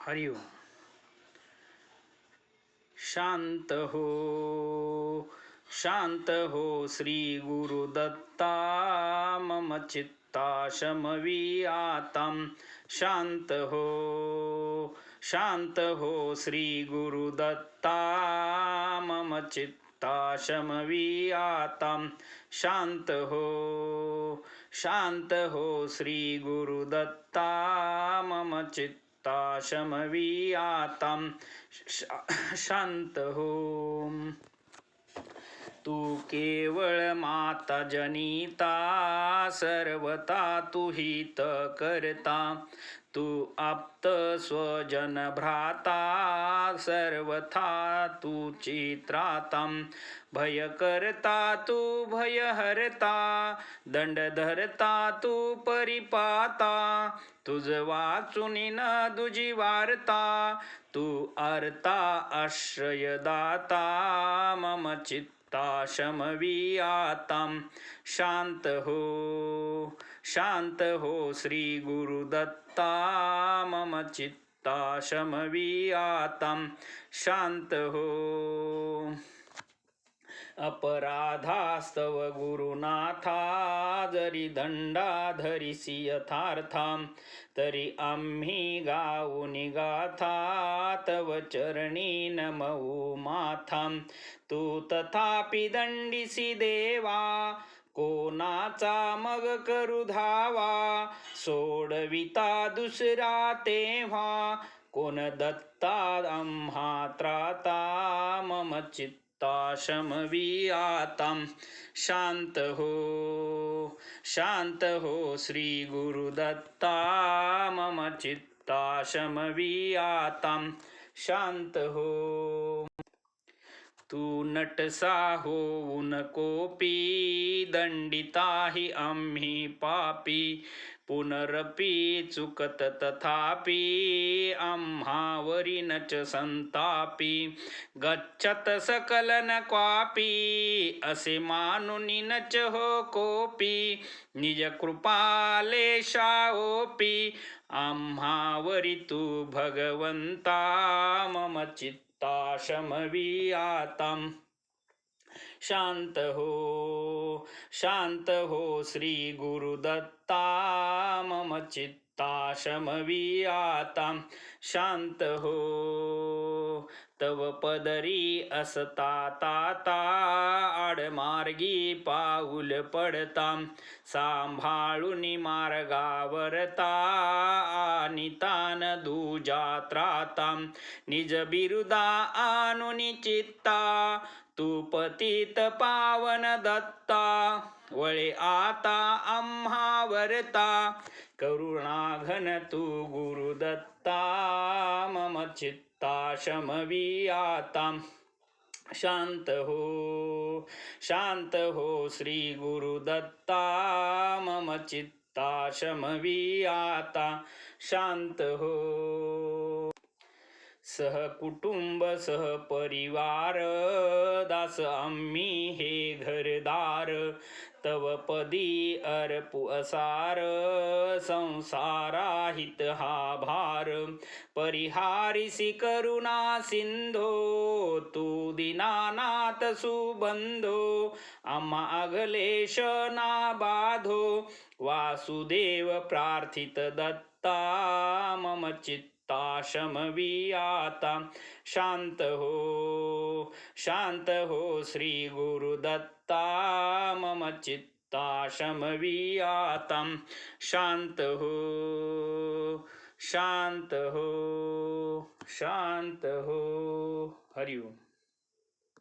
हरि ओम। शांत हो श्री गुरुदत्ता मम चित्ता शमवीयातां। शांत हो श्री गुरुदत्ता मम चित्ता शमवीयातां। शांत हो श्री गुरुदत्ता मम चित्ता शमवीयातां। शांत हो। तू केवळ माता जनिता, सर्वता तू हित करता. तू आप्त स्वजन भ्राता, सर्वथा तू चित्राता. भय करता तू भय हरता, दंड धरता तू परिपाता. तुझ वाचुनी न दुजी वार्ता, तू आर्ता आश्रयदाता मम चित्ता शमवीयातां। शांत हो श्री गुरुदत्ता मम चित्ता शमवीयातां। शांत हो। अपराधास्तव गुरुनाथा, जरी दंडा धरिसी यथार्थां. तरी आम्ही गाऊनी गाथा, तव चरणी नमवू माथां. तू तथापि दंडिसी देवा, कोणाचा मग करू धावा. सोडविता दुसरा तेव्हा, कोण दत्ता आम्हा त्राता मम चित्ता शमवीयातां। शांत हो श्री गुरुदत्ता मम चित्ता शमवीयातां। शांत हो। तू नटसा होऊन कोपी, दंडिताही आम्ही पापी. पुनरपि चुकत तथापि, आम्हावरी नच संतापी. गच्छत सकल न क्वापी, असे मानुनी नच हो कोपी. निज कृपालेशा ओपी, आम्हावरी तू भगवंता मम चित्ता शमवीयातां। शांत हो श्री गुरुदत्ता मम चित्ता शमवीयातां। शांत हो। तव पदरी असता ताता, आडमार्गी पाऊल पडतां. सांभाळुनी मार्गावरता, आनितान दुजा त्रातां. निज बिरुदा आणुनी चित्ता, तू पतित पावन दत्ता. वळे आता आम्हावरता, करुणाघन तू गुरुदत्ता मम चित्ता शमवीयातां। शांत हो श्री गुरुदत्ता मम चित्ता शमवीयातां। शांत हो। सहकुटुंब सहपरिवार, दास आम्ही हे घरदार. तव पदी अर्पू असार, संसाराहित हा भार. परिहारिसी करुणा सिंधो, तू दीनानाथ सुबंधो. आम्हा अघलेश ना बाधो, वासुदेव प्रार्थित दत्ता मम चित्ता शमवीयातां। शांत हो श्री गुरुदत्ता मम चित्ता शमवीयातां। शांत हो। हरि ओम।